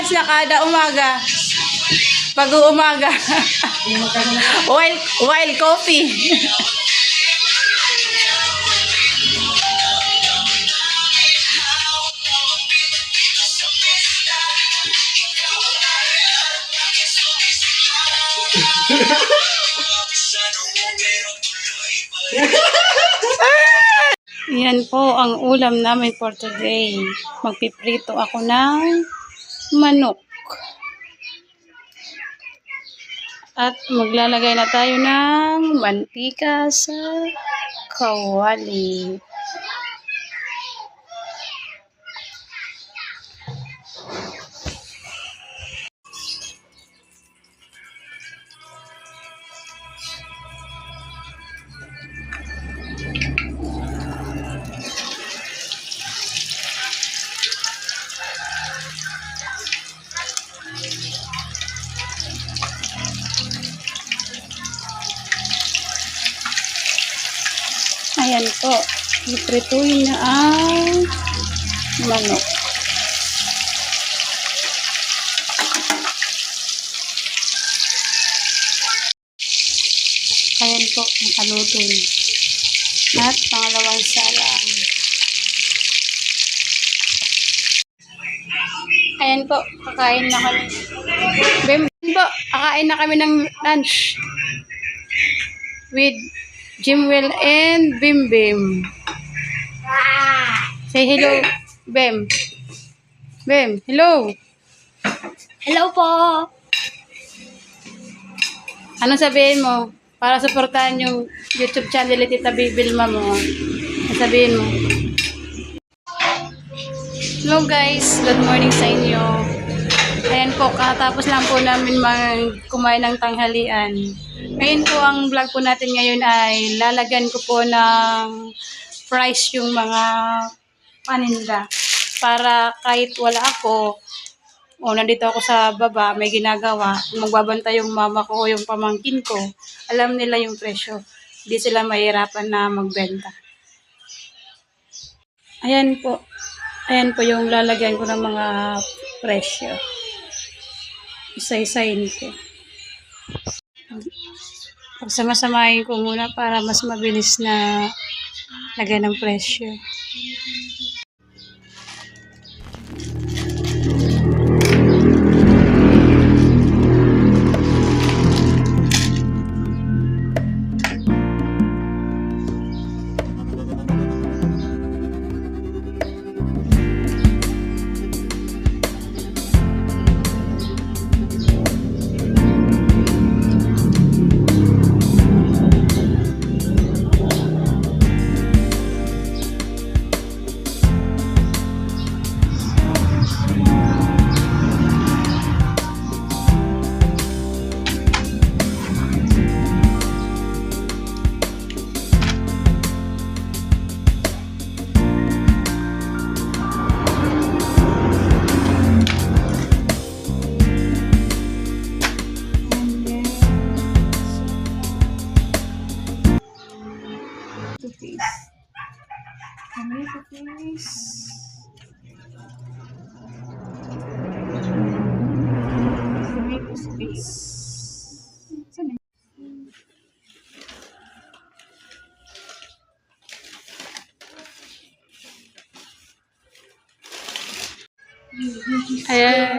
breakfast niya kada umaga. Pag-uumaga. Wild coffee. Yan po ang ulam namin for today. Magpiprito ako ng manok. At maglalagay na tayo ng mantika sa kawali. Ayan po, iprituin na ang manok. Ayan po, nakaluto na. At pangalawang salang. Ayan po, kakain na kami. Bim po, kakain na kami ng lunch. With Jimwell and Bim Bim. Say hello, Bim. Bim, hello. Hello po. Ano sabihin mo? Para suportahan yung YouTube channel ni Tita Bibilma mo. Sabihin mo. Hello guys, good morning sa inyo. Ayan po, katapos lang po namin kumain ng tanghalian. Ngayon po, ang vlog po natin ngayon ay lalagyan ko po ng fries yung mga paninda. Para kahit wala ako, o nandito ako sa baba, may ginagawa, magbabantay yung mama ko o yung pamangkin ko, alam nila yung presyo. Hindi sila mahirapan na magbenta. Ayan po. Ayan po yung lalagyan ko ng mga presyo. Isa-isahin ko. Pagsama-samahin ko muna para mas mabilis na lagay ng presyo.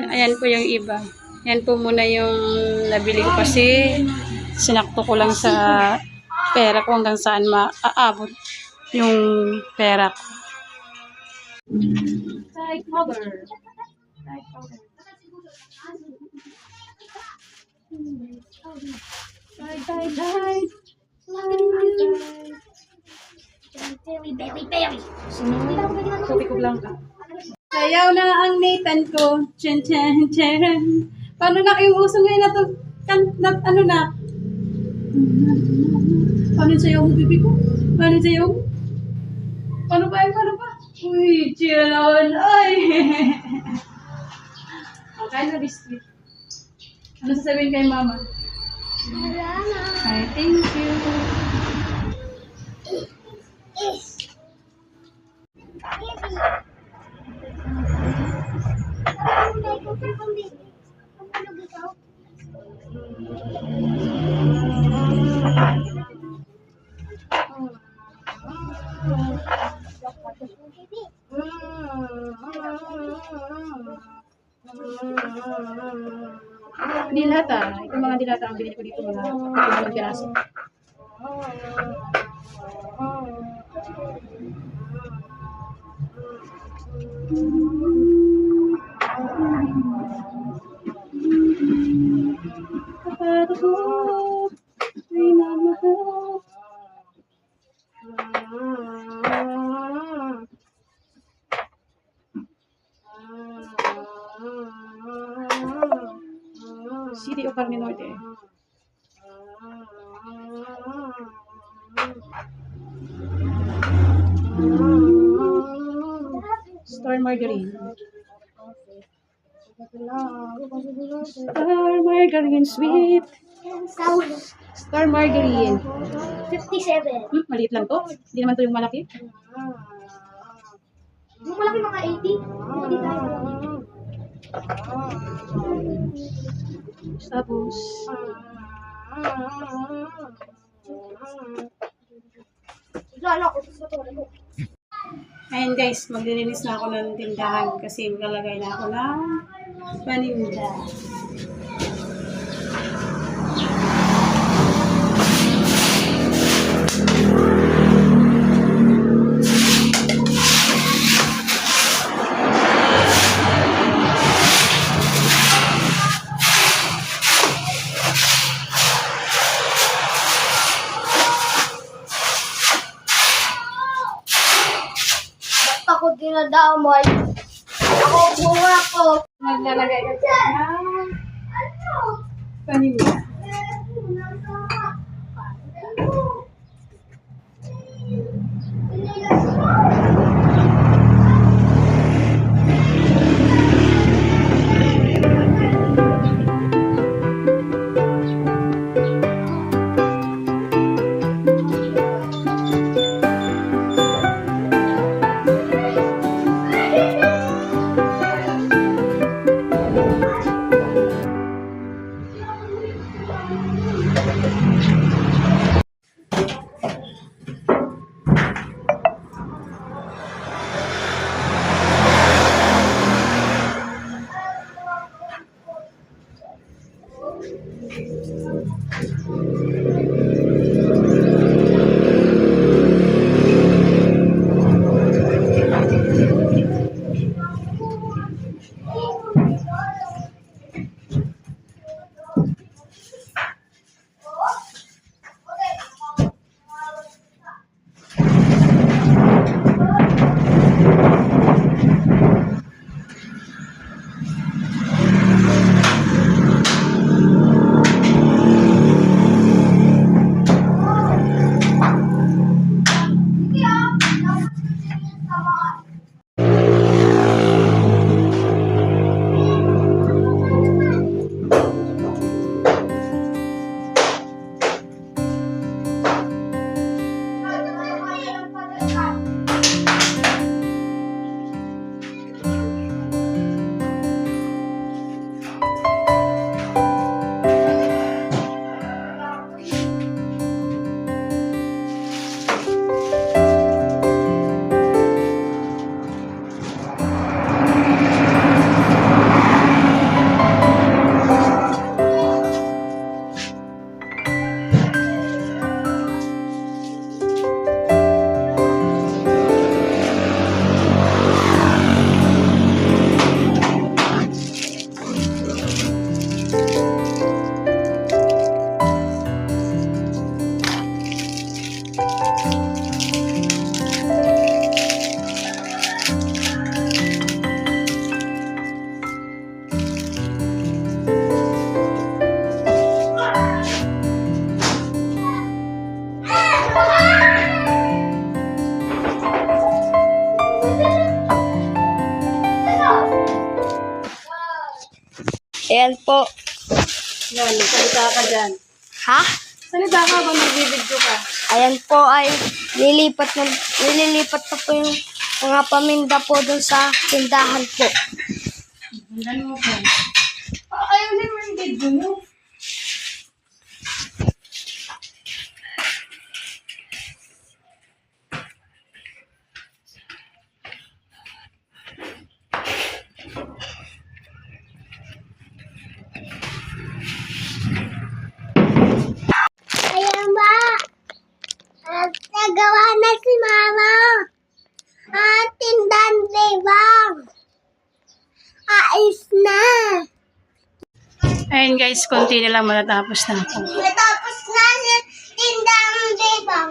Ayan po yung iba. Yan po muna yung nabili ko kasi sinakto ko lang sa pera ko hanggang saan maaabot yung pera ko. Side cover. Side cover. Side. Berry. Kopi ko blanca. Sayaw na ang Nathan ko. Chen. Paano na yung uso ngayon na to? Ano na? Paano sayaw mo, bibi ko? Paano sayaw mo? Paano ba? Uy, chill naman. Ay! Okay na, biscuit. Ano sasabihin kay mama? Wala na. Ay, thank you. Dilata. Ito mga dilata ang binili ko dito mga 5 piraso. Kapag ako ay namahal. City of Carmen Norte. Star Margarine. Star Margarine Sweet. Star Margarine. 57. Maliit lang to. Hindi naman to yung malaki. Yung malaki mga 80. Hindi tayo. Tapos, Lalo ako sa to. ayun guys, maglilinis na ako ng tindahan kasi maglalagay na ako ng paninda. Ba't ako dinadamay? Ako bunga ko. Maglalagay na siya ng paninda. Ayan po. Yan, salita ka dyan. Ha? Salita ka kung nagbibidyo ka. Ayan po ay nililipat na po yung mga paminda po dun sa tindahan po. Ganun mo po. Ayaw naman dito mo. Ayan ba? At nagawa na si Mama. At tindan, bang. Ais na. Ayun guys, konti na lang matatapos na ako. Matapos na si tindang, bang.